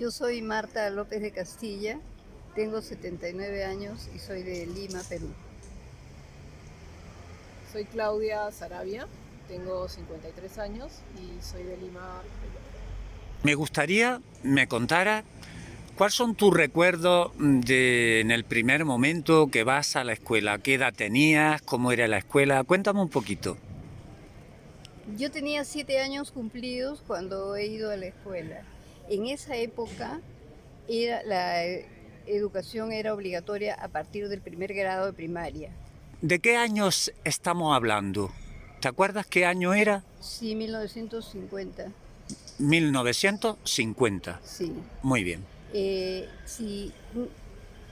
Yo soy Marta López de Castilla, tengo 79 años y soy de Lima, Perú. Soy Claudia Sarabia, tengo 53 años y soy de Lima, Perú. Me gustaría me contara cuáles son tus recuerdos en el primer momento que vas a la escuela. ¿Qué edad tenías? ¿Cómo era la escuela? Cuéntame un poquito. Yo tenía 7 años cumplidos cuando he ido a la escuela. En esa época la educación era obligatoria a partir del primer grado de primaria. ¿De qué años estamos hablando? ¿Te acuerdas qué año era? Sí, 1950. 1950. Sí. Muy bien. Sí,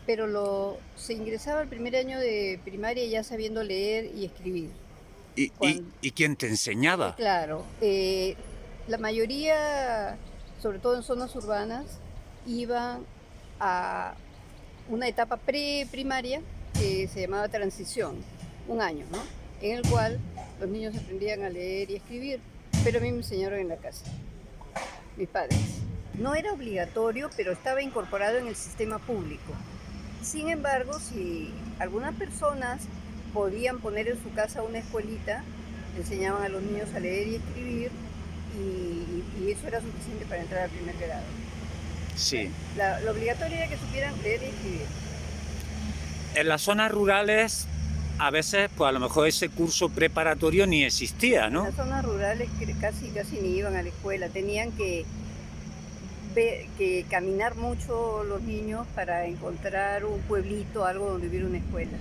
pero se ingresaba al primer año de primaria ya sabiendo leer y escribir. ¿Y quién te enseñaba? Claro, la mayoría, sobre todo en zonas urbanas, iban a una etapa preprimaria que se llamaba transición, un año, ¿no? En el cual los niños aprendían a leer y escribir, pero a mí me enseñaron en la casa, mis padres. No era obligatorio, pero estaba incorporado en el sistema público. Sin embargo, si algunas personas podían poner en su casa una escuelita, enseñaban a los niños a leer y escribir y eso era suficiente para entrar al primer grado. Sí. Lo obligatorio era que supieran leer y escribir. En las zonas rurales a veces, pues a lo mejor ese curso preparatorio ni existía, ¿no? En las zonas rurales casi ni iban a la escuela, tenían que caminar mucho los niños para encontrar un pueblito, algo donde hubiera una escuela.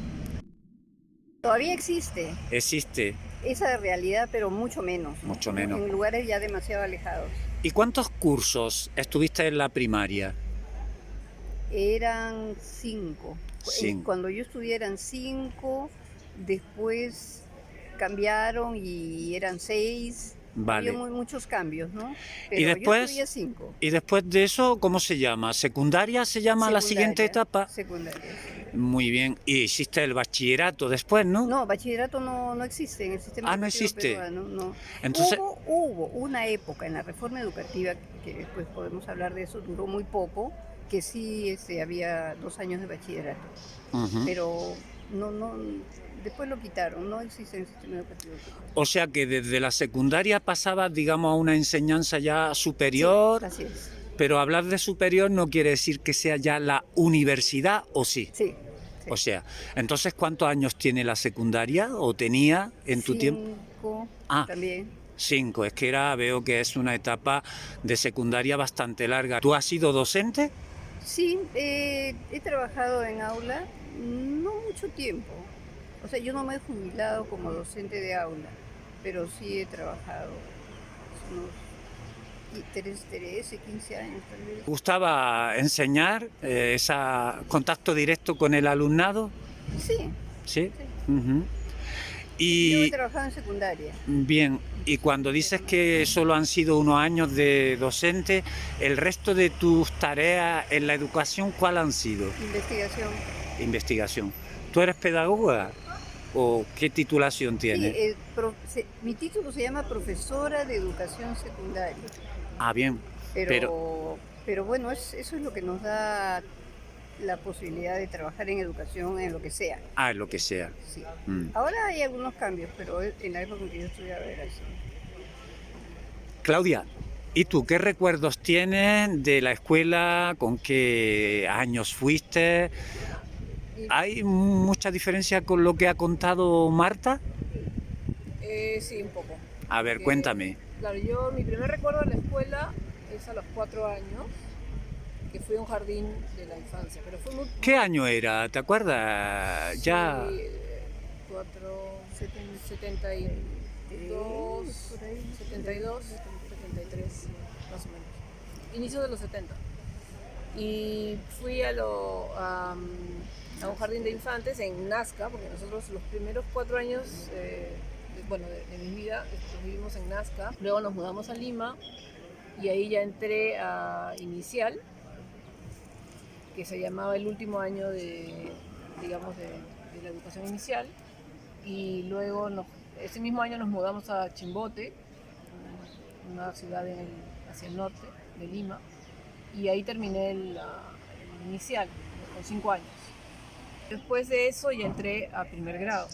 Todavía existe. Existe. Esa realidad, pero mucho menos. Mucho menos. En lugares ya demasiado alejados. ¿Y cuántos cursos estuviste en la primaria? Eran 5. Cuando yo estudié eran 5, después cambiaron y eran 6. Vale. Había muchos cambios, ¿no? Pero ¿Y después, yo estudié 5. ¿Y después de eso cómo se llama? ¿Secundaria se llama la siguiente etapa? Secundaria. Muy bien. Y hiciste el bachillerato después, ¿no? No, bachillerato no existe en el sistema no existe. peruano, no. Entonces, hubo una época en la reforma educativa, que después podemos hablar de eso, duró muy poco, que sí había 2 años de bachillerato. Pero no, después lo quitaron, no existe en el sistema educativo. O sea que desde la secundaria pasabas, digamos, a una enseñanza ya superior. Sí, así es. Pero hablar de superior no quiere decir que sea ya la universidad, ¿o sí? Sí. O sea, entonces, ¿cuántos años tiene la secundaria o tenía en tu tiempo? 5 también. 5, es que veo que es una etapa de secundaria bastante larga. ¿Tú has sido docente? Sí, he trabajado en aula, no mucho tiempo. O sea, yo no me he jubilado como docente de aula, pero sí he trabajado unos 13, 15 años tal vez. ¿Te gustaba enseñar, ese contacto directo con el alumnado? Sí. ¿Sí? Yo he trabajado en secundaria. Bien, y cuando dices que solo han sido unos años de docente, ¿el resto de tus tareas en la educación cuál han sido? Investigación. Investigación. ¿Tú eres pedagoga o qué titulación tienes? Sí, mi título se llama profesora de educación secundaria. Bien. Pero bueno, eso es lo que nos da la posibilidad de trabajar en educación en lo que sea. En lo que sea. Sí. Ahora hay algunos cambios, pero en la época en que yo estudiaba era así. Claudia, ¿y tú qué recuerdos tienes de la escuela? ¿Con qué años fuiste? ¿Hay mucha diferencia con lo que ha contado Marta? Sí, un poco. A ver, cuéntame. Claro, mi primer recuerdo de la escuela es a los 4 años, que fui a un jardín de la infancia. Pero fue muy... ¿Qué año era? ¿Te acuerdas? Sí, Ya. 72, 73, más o menos. Inicios de los 70. Y fui a un jardín de infantes en Nazca, porque nosotros los primeros 4 años de mi vida vivimos en Nazca. Luego nos mudamos a Lima y ahí ya entré a inicial, que se llamaba el último año de la educación inicial. Y luego ese mismo año nos mudamos a Chimbote, una ciudad hacia el norte de Lima. y ahí terminé el inicial, con 5 años. Después de eso ya entré a primer grado,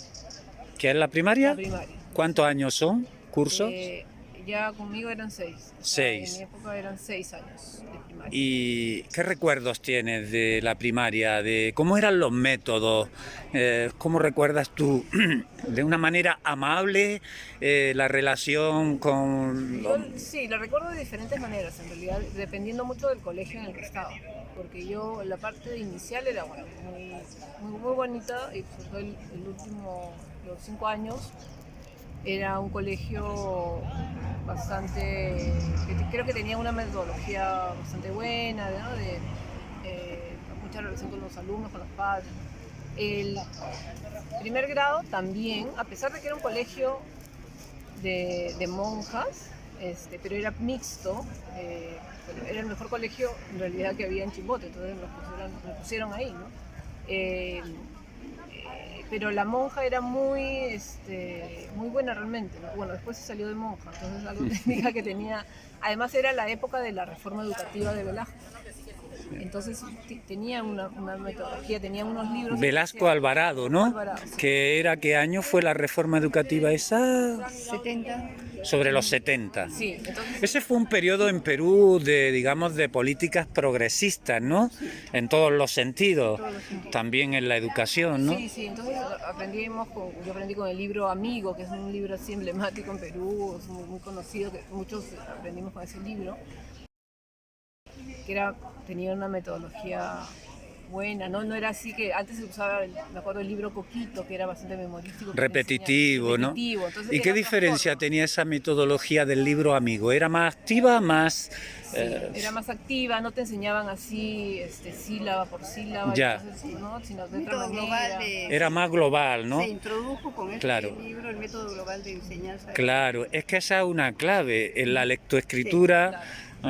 ¿Qué es la primaria? la primaria. ¿Cuántos años son? ¿Cursos? Ya conmigo eran 6. Seis. En mi época eran 6 años de primaria. ¿Y qué recuerdos tienes de la primaria? ¿De cómo eran los métodos? ¿Cómo recuerdas tú de una manera amable la relación con Sí, lo recuerdo de diferentes maneras, en realidad, dependiendo mucho del colegio en el que estaba. Porque yo, la parte inicial era bueno, muy bonita, y sobre todo el último, los 5 años, era un colegio bastante, creo que tenía una metodología bastante buena, ¿no? Mucha relación con los alumnos, con los padres. El primer grado también, a pesar de que era un colegio de monjas, pero era mixto, era el mejor colegio en realidad que había en Chimbote, entonces nos pusieron ahí, ¿no? Pero la monja era muy buena realmente, ¿no? Bueno, después se salió de monja, entonces algo técnica que tenía, además era la época de la reforma educativa de Velasco. Entonces tenía una metodología, tenía unos libros. Velasco Alvarado, ¿no? Alvarado, sí. ¿Qué año fue la reforma educativa esa? 70. Sobre los 70. Sí, entonces, Ese fue un periodo en Perú digamos, de políticas progresistas, ¿no? En todos los sentidos. También en la educación, ¿no? sí, entonces yo aprendí con el libro Amigo, que es un libro así emblemático en Perú, es muy conocido, que muchos aprendimos con ese libro, que tenía una metodología buena, ¿no? No era así que antes se usaba, me acuerdo, el libro Coquito, que era bastante memorístico. Repetitivo, ¿no? Entonces, ¿Y qué diferencia tenía esa metodología del libro Amigo? ¿Era más activa, más...? Sí, era más activa, no te enseñaban así, sílaba por sílaba, Ya. entonces, ¿no? Sino de otra Método global manera. de, Era más global, ¿no? se introdujo con este Claro. libro el método global de enseñanza. Claro, es que esa es una clave. En la lectoescritura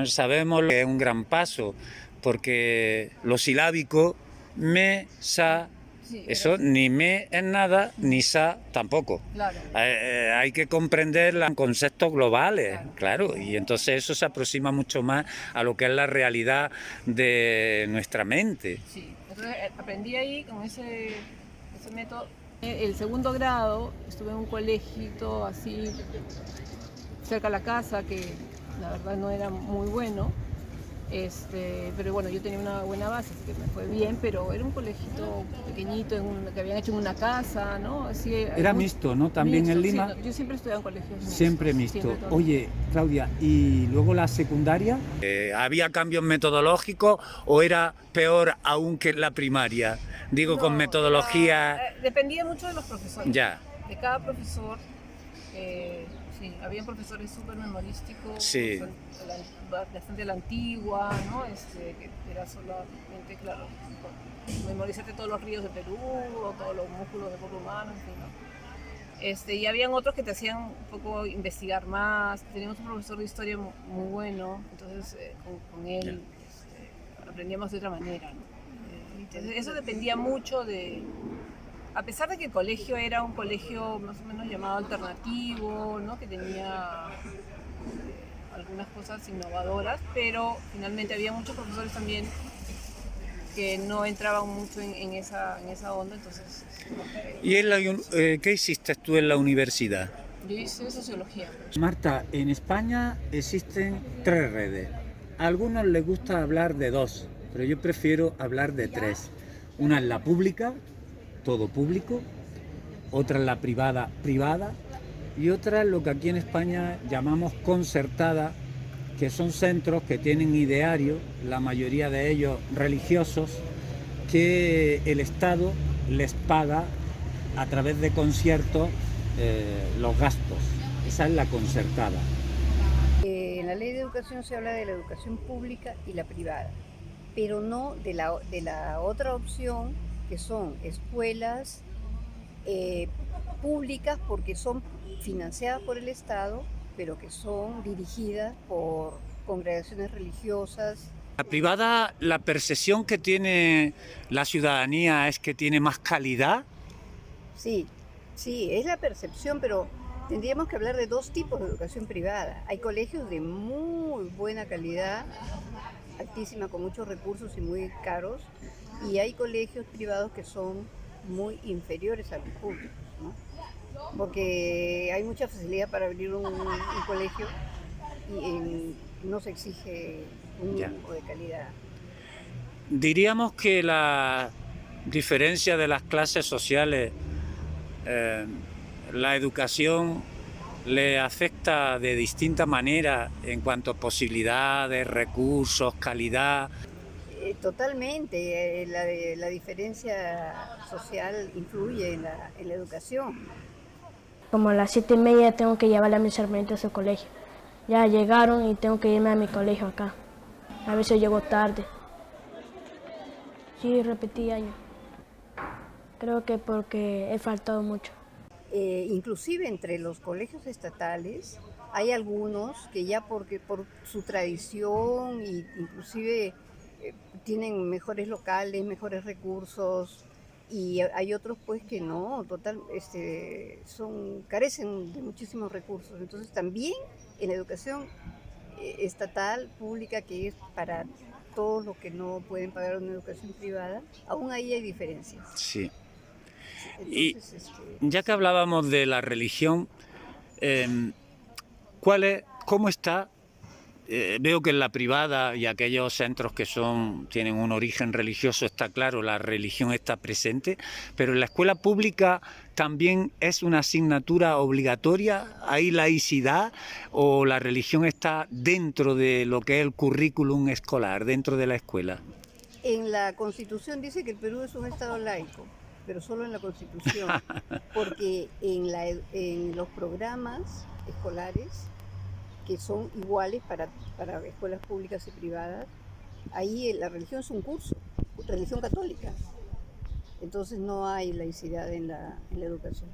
sabemos que es un gran paso, porque lo silábico, me, sa, Sí, eso ni me es nada, ni sa tampoco. Claro. Hay que comprender los conceptos globales, claro, y entonces eso se aproxima mucho más a lo que es la realidad de nuestra mente. Sí, entonces aprendí ahí con ese método. El segundo grado estuve en un colegio así cerca de la casa, que la verdad no era muy bueno, pero bueno, yo tenía una buena base, así que me fue bien, pero era un colegio pequeñito que habían hecho en una casa, ¿no? Así, Era mixto, ¿no? También mixto, en Lima. sí, no, yo siempre estudié en colegios mixtos. Siempre mixto. Siempre todo. Oye, Claudia, ¿y luego la secundaria? ¿Había cambios metodológicos o era peor aún que la primaria? Digo, con metodología... Dependía mucho de los profesores. Ya. De cada profesor. Sí, había profesores súper memorísticos, Sí. bastante a la antigua, ¿no? Que era solamente, claro, memorizarte todos los ríos de Perú, o todos los músculos del cuerpo humano, en fin, ¿no? Y habían otros que te hacían un poco investigar más. Teníamos un profesor de historia muy bueno, entonces con él aprendíamos de otra manera, ¿no? Entonces, eso dependía mucho a pesar de que el colegio era un colegio más o menos llamado alternativo, ¿no? Que tenía algunas cosas innovadoras, pero finalmente había muchos profesores también que no entraban mucho en esa onda, entonces... ¿Y qué hiciste tú en la universidad? Yo hice sociología. Marta, en España existen 3 redes. A algunos les gusta hablar de 2, pero yo prefiero hablar de 3. Una es la pública, todo público, otra es la privada, y otra es lo que aquí en España llamamos concertada, que son centros que tienen idearios, la mayoría de ellos religiosos, que el Estado les paga a través de conciertos los gastos. Esa es la concertada. En la ley de educación se habla de la educación pública y la privada, pero no de la otra opción, que son escuelas públicas porque son financiadas por el Estado, pero que son dirigidas por congregaciones religiosas. La privada, la percepción que tiene la ciudadanía es que tiene más calidad. Sí, es la percepción, pero tendríamos que hablar de 2 tipos de educación privada. Hay colegios de muy buena calidad altísima, con muchos recursos y muy caros, y hay colegios privados que son muy inferiores a los públicos, ¿no? Porque hay mucha facilidad para abrir un colegio y no se exige un Ya. mínimo de calidad. Diríamos que la diferencia de las clases sociales, eh, la educación le afecta de distinta manera en cuanto a posibilidades, recursos, calidad. Totalmente, la diferencia social influye en la educación. Como a las 7:30 tengo que llevarle a mis hermanitos a su colegio. Ya llegaron y tengo que irme a mi colegio acá. A veces llego tarde. Sí, repetí año. Creo que porque he faltado mucho. Inclusive entre los colegios estatales hay algunos que ya porque por su tradición y inclusive tienen mejores locales, mejores recursos, y hay otros pues que no, carecen de muchísimos recursos. Entonces también en la educación estatal, pública, que es para todos los que no pueden pagar una educación privada, aún ahí hay diferencias. Sí. Y Entonces, ya que hablábamos de la religión, ¿cómo está? Veo que en la privada y aquellos centros que tienen un origen religioso, está claro, la religión está presente, pero en la escuela pública también es una asignatura obligatoria. ¿Hay laicidad o la religión está dentro de lo que es el currículum escolar, dentro de la escuela? en la Constitución dice que el Perú es un estado laico, pero solo en la Constitución, porque en los programas escolares, que son iguales para escuelas públicas y privadas, ahí la religión es un curso, religión católica. Entonces no hay laicidad en la educación.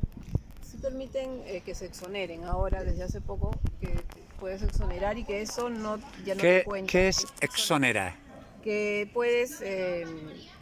Sí permiten que se exoneren ahora, desde hace poco, que puedes exonerar y que eso ya no te cuenta. ¿Qué es exonerar? Que puedes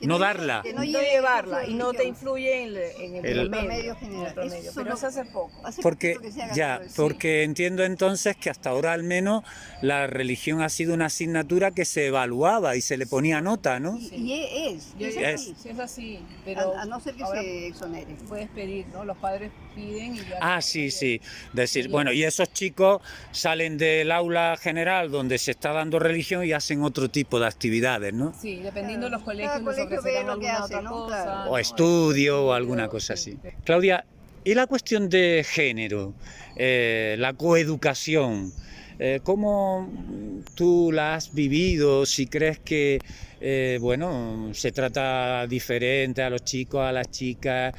No darla. Que no lleve llevarla curso de y no te religión. influye en el promedio promedio general. promedio, Eso pero no- eso hace poco. Hace Porque poquito que se haga ya, todo eso. porque entiendo entonces que hasta ahora al menos la religión ha sido una asignatura que se evaluaba y se le ponía nota, ¿no? Y es Es. así, Sí, es así, pero a no ser que ahora se exonere. puedes pedir, ¿no? Los padres piden y ya. Ah, sí, sí. Decir, bueno, y esos chicos salen del aula general donde se está dando religión y hacen otro tipo de actividades, ¿no? Sí, dependiendo de los colegios Cada les colegio ofrecerán ve lo que alguna hace, otra ¿no? cosa. Claro. O ¿no? estudio o alguna cosa Sí. así. Claudia, ¿y la cuestión de género, la coeducación? ¿Cómo tú la has vivido? Si crees que, bueno, se trata diferente a los chicos, a las chicas,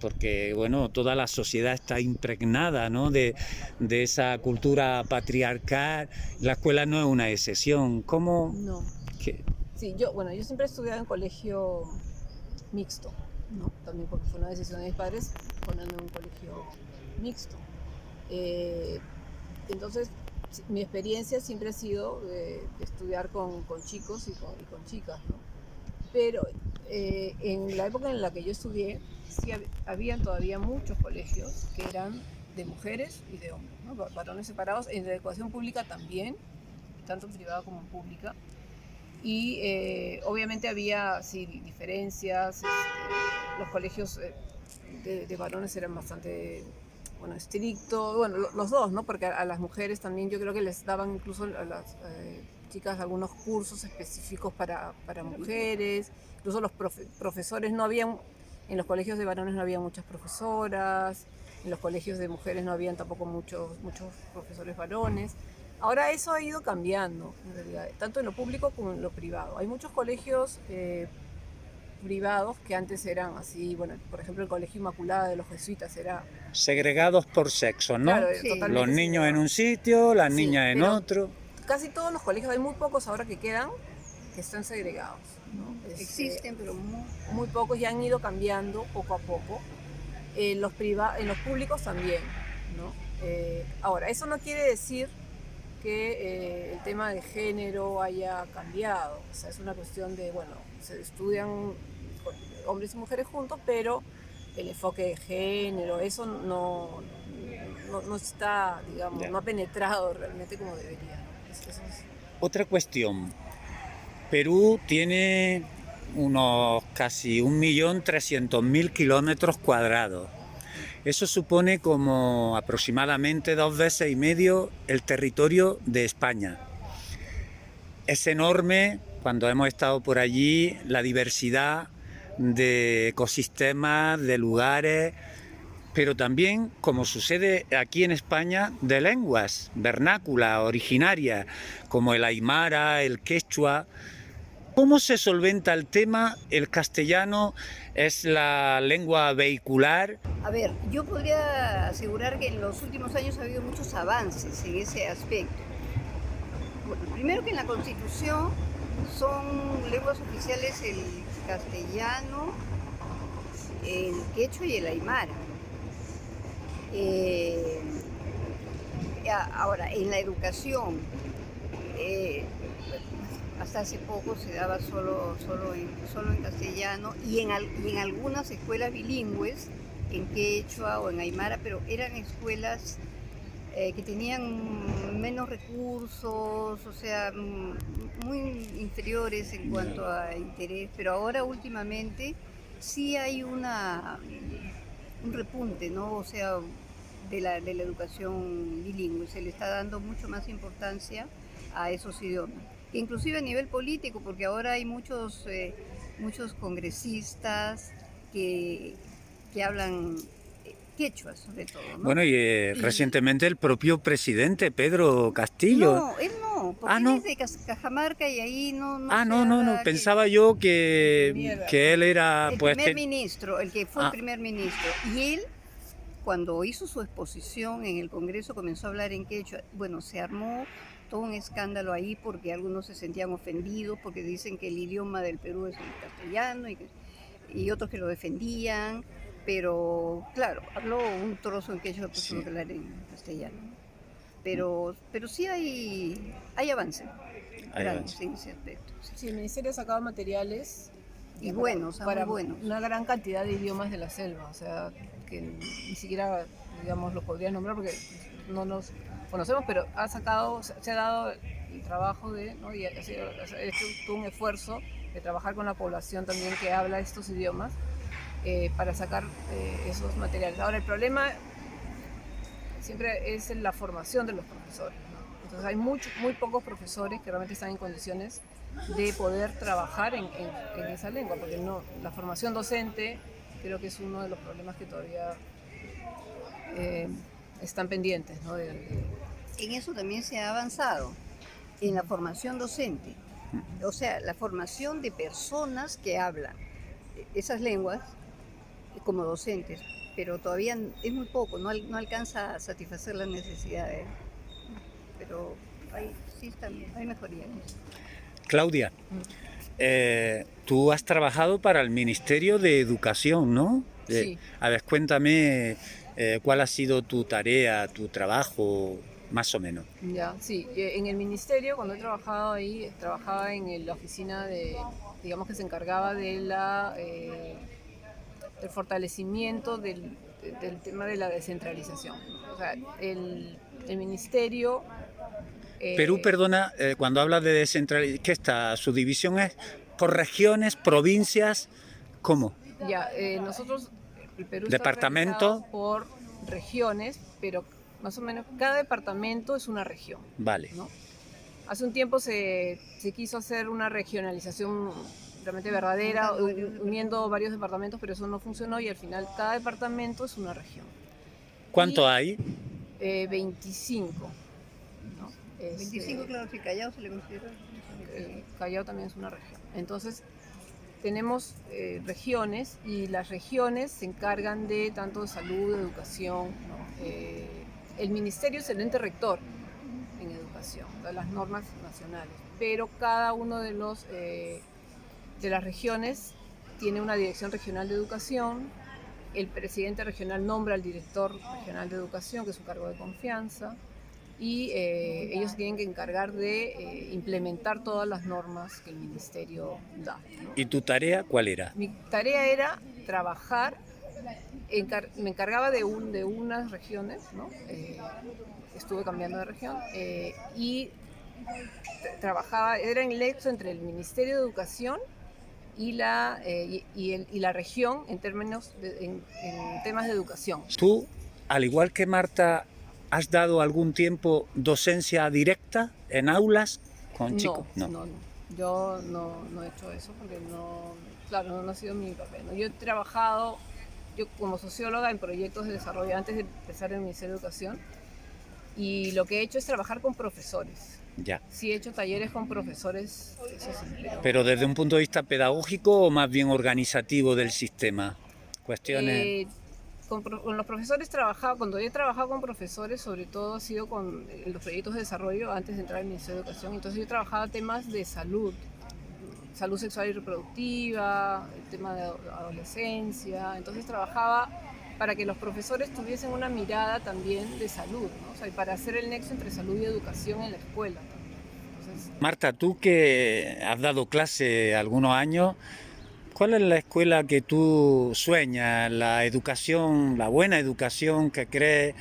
porque, bueno, toda la sociedad está impregnada, ¿no?, de esa cultura patriarcal. La escuela no es una excepción. ¿Cómo? No. ¿Qué? Sí, yo siempre he estudiado en colegio mixto, ¿no? También porque fue una decisión de mis padres ponerme en un colegio mixto. Entonces, mi experiencia siempre ha sido de estudiar con chicos y con chicas, ¿no? Pero en la época en la que yo estudié, sí habían todavía muchos colegios que eran de mujeres y de hombres, ¿no? Varones separados. En la educación pública también, tanto en privada como en pública. Y obviamente había sí, diferencias. Los colegios de varones eran bastante estrictos, los dos, ¿no? Porque a las mujeres también yo creo que les daban incluso a las chicas algunos cursos específicos para mujeres, incluso los profesores no habían, en los colegios de varones no había muchas profesoras, en los colegios de mujeres no habían tampoco muchos profesores varones. Ahora eso ha ido cambiando, en realidad, tanto en lo público como en lo privado. Hay muchos colegios privados que antes eran así, bueno, por ejemplo el Colegio Inmaculada de los Jesuitas era... Segregados por sexo, ¿no? Claro, Sí. totalmente Los niños en segregado. un sitio, las Sí, niñas en pero otro. Casi todos los colegios, hay muy pocos ahora que quedan, que están segregados, ¿no? Existen, pero Muy pocos y han ido cambiando poco a poco. En los públicos también, ¿no? Ahora, eso no quiere decir que el tema de género haya cambiado. O sea, es una cuestión de, bueno, se estudian hombres y mujeres juntos, pero el enfoque de género, eso no está, digamos, Ya. no ha penetrado realmente como debería, ¿no? Eso es Otra cuestión. Perú tiene unos casi 1.300.000 kilómetros cuadrados. Eso supone como aproximadamente 2,5 veces el territorio de España. Es enorme, cuando hemos estado por allí, la diversidad de ecosistemas, de lugares, pero también, como sucede aquí en España, de lenguas vernáculas, originarias, como el aymara, el quechua. ¿Cómo se solventa el tema? ¿El castellano es la lengua vehicular? A ver, yo podría asegurar que en los últimos años ha habido muchos avances en ese aspecto. Bueno, primero que en la Constitución son lenguas oficiales el castellano, el quechua y el aymara. Ahora, en la educación, hasta hace poco se daba solo en castellano y en algunas escuelas bilingües, en quechua o en aymara, pero eran escuelas que tenían menos recursos, o sea, muy inferiores en cuanto a interés, pero ahora últimamente sí hay un repunte, ¿no? O sea, de la educación bilingüe, se le está dando mucho más importancia a esos idiomas, inclusive a nivel político, porque ahora hay muchos congresistas que hablan quechua sobre todo, ¿no? Bueno, y recientemente el propio presidente Pedro Castillo. No, él no, porque ¿no? él es de Cajamarca y ahí no se No, habla pensaba yo que él era el pues primer ministro, el que fue Ah. el primer ministro. Y él, cuando hizo su exposición en el Congreso, comenzó a hablar en quechua. Bueno, se armó todo un escándalo ahí porque algunos se sentían ofendidos porque dicen que el idioma del Perú es el castellano y otros que lo defendían. Pero claro, habló un trozo en quechua, pues tuvo que hablar en castellano. Pero sí hay avance. Hay Grandes avance. en ese aspecto. Sí. Sí, el ministerio ha sacado materiales Y buenos, para muy buenos. una gran cantidad de idiomas de la selva, o sea, que ni siquiera, digamos, lo podrías nombrar porque no nos conocemos, pero se ha dado el trabajo de, ¿no? Y ha hecho todo un esfuerzo de trabajar con la población también que habla estos idiomas para sacar esos materiales. Ahora, el problema siempre es en la formación de los profesores, ¿no? Entonces hay muy pocos profesores que realmente están en condiciones de poder trabajar en esa lengua, porque no, la formación docente creo que es uno de los problemas que todavía están pendientes, ¿no? En eso también se ha avanzado, en la formación docente, o sea, la formación de personas que hablan esas lenguas como docentes, pero todavía es muy poco, no alcanza a satisfacer las necesidades, pero hay mejoría en eso. Claudia, tú has trabajado para el Ministerio de Educación, ¿no? Sí. A ver, cuéntame cuál ha sido tu tarea, tu trabajo, más o menos. Ya, sí, en el ministerio, cuando he trabajado ahí, trabajaba en la oficina digamos que se encargaba del fortalecimiento del tema de la descentralización. O sea, el ministerio... Perú, perdona, cuando hablas de descentralización, ¿qué está? ¿Su división es por regiones, provincias? ¿Cómo? Ya, nosotros, el Perú ¿Departamento? está organizado por regiones, pero más o menos cada departamento es una región. Vale. ¿No? Hace un tiempo se quiso hacer una regionalización realmente verdadera, uniendo varios departamentos, pero eso no funcionó y al final cada departamento es una región. ¿Cuánto hay? 25. ¿no? 25, claro, si Callao se le considera. El Callao también es una región. Entonces, tenemos regiones y las regiones se encargan de tanto de salud, de educación, ¿no? El ministerio es el ente rector en educación, de las normas nacionales, pero cada uno de las regiones tiene una dirección regional de educación, el presidente regional nombra al director regional de educación, que es su cargo de confianza, y ellos se tienen que encargar de implementar todas las normas que el ministerio da, ¿no? ¿Y tu tarea cuál era? Mi tarea era trabajar, me encargaba de unas regiones, ¿no? Estuve cambiando de región, y trabajaba, era en el nexo entre el Ministerio de Educación y la región en temas de educación. Tú, al igual que Marta, ¿has dado algún tiempo docencia directa en aulas con chicos? No. Yo no he hecho eso porque claro, no ha sido mi papel, ¿no? Yo he trabajado como socióloga en proyectos de desarrollo antes de empezar en el Ministerio de Educación, y lo que he hecho es trabajar con profesores. Ya. Sí, he hecho talleres con profesores, eso sí. Pero desde un punto de vista pedagógico o más bien organizativo del sistema. Cuestiones. Con los profesores cuando he trabajado con profesores, sobre todo ha sido con los proyectos de desarrollo antes de entrar al Ministerio de Educación. Entonces yo he trabajado temas de salud sexual y reproductiva, el tema de adolescencia. Entonces trabajaba para que los profesores tuviesen una mirada también de salud, ¿no? O sea, y para hacer el nexo entre salud y educación en la escuela también. Entonces, Marta, tú que has dado clase algunos años, ¿cuál es la escuela que tú sueñas, la educación, la buena educación que crees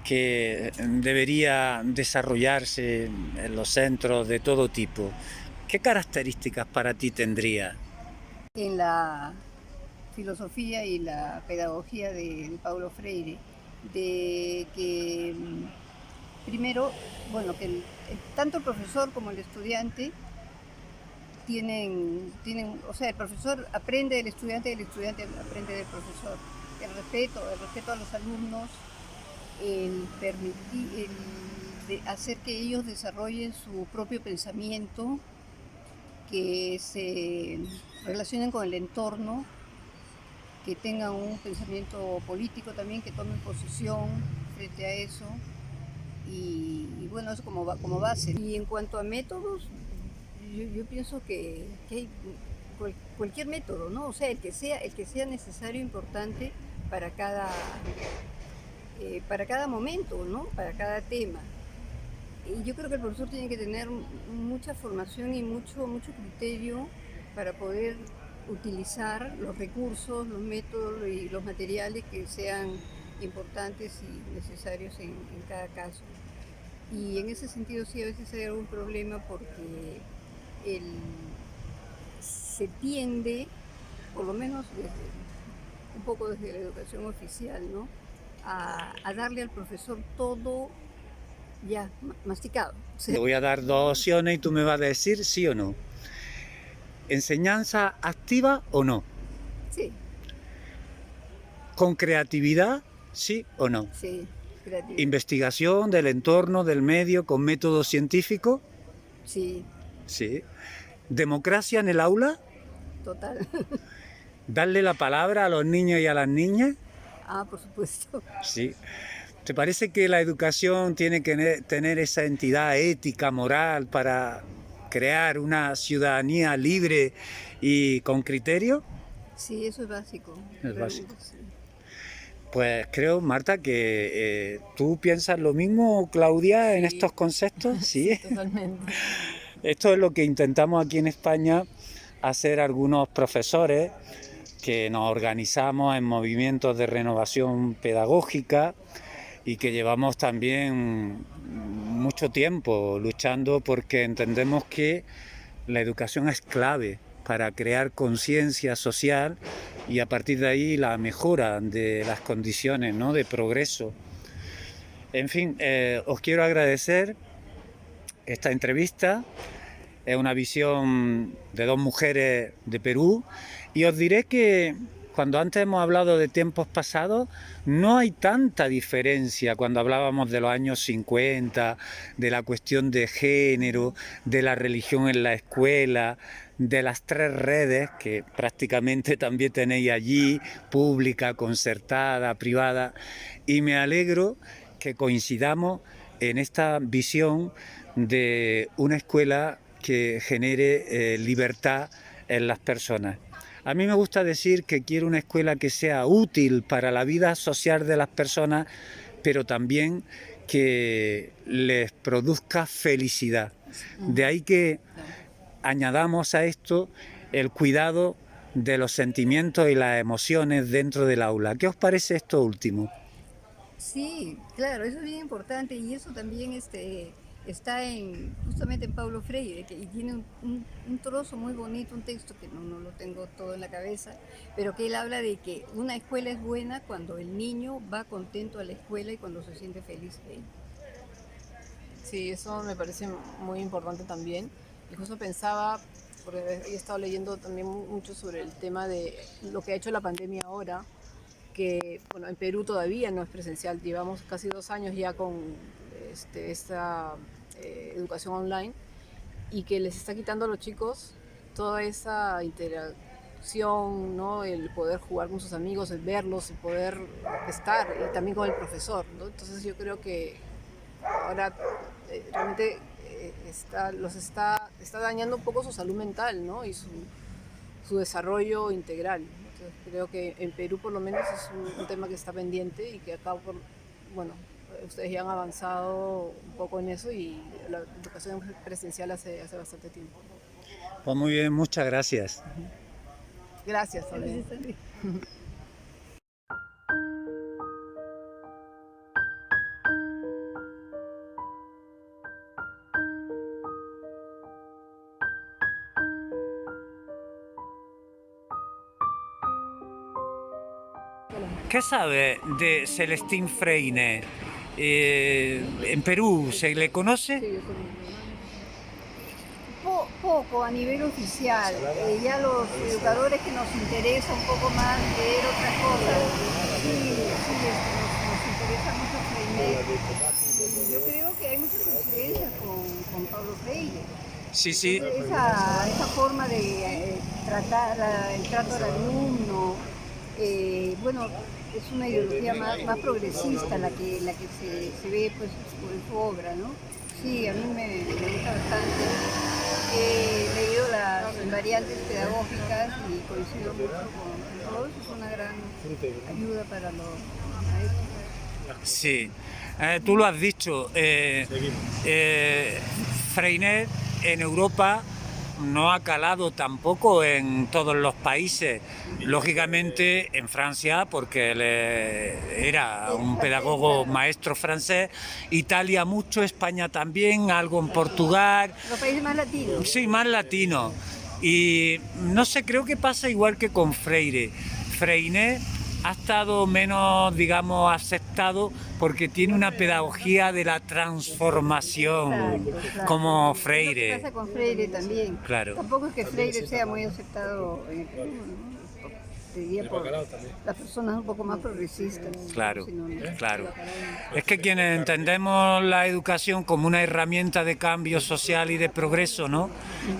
que debería desarrollarse en los centros de todo tipo? ¿Qué características para ti tendría? En la filosofía y la pedagogía de Paulo Freire, de que primero, bueno, que tanto el profesor como el estudiante tienen, o sea, el profesor aprende del estudiante y el estudiante aprende del profesor. El respeto a los alumnos, el de hacer que ellos desarrollen su propio pensamiento, que se relacionen con el entorno, que tengan un pensamiento político también, que tomen posición frente a eso, y bueno, eso como base. Y en cuanto a métodos, yo pienso que hay cualquier método, ¿no? O sea, el que sea necesario, importante para cada momento, ¿no? Para cada tema. Y yo creo que el profesor tiene que tener mucha formación y mucho criterio para poder utilizar los recursos, los métodos y los materiales que sean importantes y necesarios en cada caso. Y en ese sentido sí a veces hay algún problema porque se tiende, por lo menos un poco desde la educación oficial, ¿no? a darle al profesor todo ya masticado. Te voy a dar dos opciones y tú me vas a decir sí o no. ¿Enseñanza activa o no? Sí. ¿Con creatividad, sí o no? Sí, creatividad. ¿Investigación del entorno, del medio, con método científico? Sí. Sí. ¿Democracia en el aula? Total. ¿Darle la palabra a los niños y a las niñas? Ah, por supuesto. Sí. ¿Te parece que la educación tiene que tener esa entidad ética, moral, para crear una ciudadanía libre y con criterio? Sí, eso es básico. Es básico. Sí. Pues creo, Marta, que tú piensas lo mismo, Claudia, en estos conceptos. Sí, totalmente. Esto es lo que intentamos aquí en España hacer algunos profesores que nos organizamos en movimientos de renovación pedagógica y que llevamos también mucho tiempo luchando porque entendemos que la educación es clave para crear conciencia social y a partir de ahí la mejora de las condiciones, ¿no?, de progreso. En fin, os quiero agradecer esta entrevista. Es una visión de dos mujeres de Perú y os diré que cuando antes hemos hablado de tiempos pasados, no hay tanta diferencia cuando hablábamos de los años 50, de la cuestión de género, de la religión en la escuela, de las tres redes que prácticamente también tenéis allí, pública, concertada, privada, y me alegro que coincidamos en esta visión de una escuela que genere libertad en las personas. A mí me gusta decir que quiero una escuela que sea útil para la vida social de las personas, pero también que les produzca felicidad. De ahí que añadamos a esto el cuidado de los sentimientos y las emociones dentro del aula. ¿Qué os parece esto último? Sí, claro, eso es bien importante y eso también está justamente en Paulo Freire, y tiene un trozo muy bonito, un texto que no lo tengo todo en la cabeza, pero que él habla de que una escuela es buena cuando el niño va contento a la escuela y cuando se siente feliz ahí. Sí, eso me parece muy importante también. Y justo pensaba, porque he estado leyendo también mucho sobre el tema de lo que ha hecho la pandemia ahora, que bueno, en Perú todavía no es presencial, llevamos casi 2 años ya con esta educación online, y que les está quitando a los chicos toda esa interacción, ¿no? El poder jugar con sus amigos, el verlos, el poder estar, y también con el profesor, ¿no? Entonces yo creo que ahora realmente está dañando un poco su salud mental, ¿no? Y su desarrollo integral. Entonces creo que en Perú por lo menos es un tema que está pendiente, y que acá, bueno, ustedes ya han avanzado un poco en eso, y la educación presencial hace bastante tiempo. Pues muy bien, muchas gracias. Gracias, Soledad. ¿Qué sabe de Celestín Freire? ¿En Perú se le conoce? Sí, yo soy- Poco a nivel oficial, ya los educadores que nos interesa un poco más leer otras cosas, nos interesa mucho Freire. Yo creo que hay muchas coincidencias con Paulo Freire. Sí, sí. Esa forma de tratar el trato al alumno, bueno, es una ideología más progresista la que se ve pues en su obra, ¿no? Sí, a mí me gusta bastante. He leído las variantes pedagógicas y coincido mucho con todo eso, es una gran ayuda para los maestros. Sí, tú lo has dicho, Freire en Europa no ha calado tampoco en todos los países, lógicamente en Francia, porque él era un pedagogo maestro francés, Italia mucho, España también, algo en Portugal. Los países más latinos. Sí, más latino. Y no sé, creo que pasa igual que con Freire. Freire ha estado menos, digamos, aceptado porque tiene una pedagogía de la transformación, Exacto. como Es lo que Freire. pasa con Freire también. Claro. Tampoco es que Freire sea muy aceptado en el Perú, ¿no? Te diría por las personas un poco más progresistas. Claro, sino- claro. Es que quienes entendemos la educación como una herramienta de cambio social y de progreso, ¿no?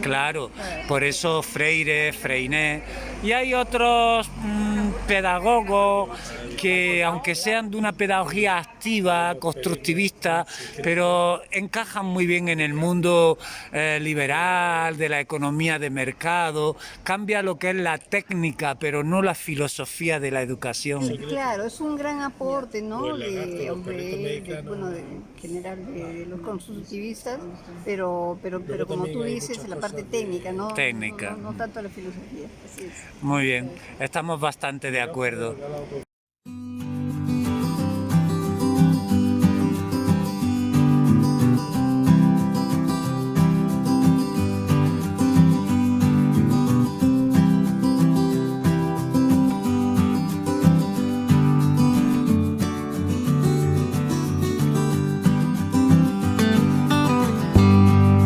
Claro, por eso Freire, Freinet, y hay otros pedagogos que, aunque sean de una pedagogía activa, constructivista, pero encajan muy bien en el mundo liberal, de la economía de mercado, cambia lo que es la técnica, pero no la filosofía de la educación. Sí, claro, es un gran aporte, ¿no? Bueno, de general de los constructivistas, pero como tú dices, la parte técnica, ¿no? Técnica. No tanto la filosofía. Así es. Muy bien, estamos bastante de acuerdo.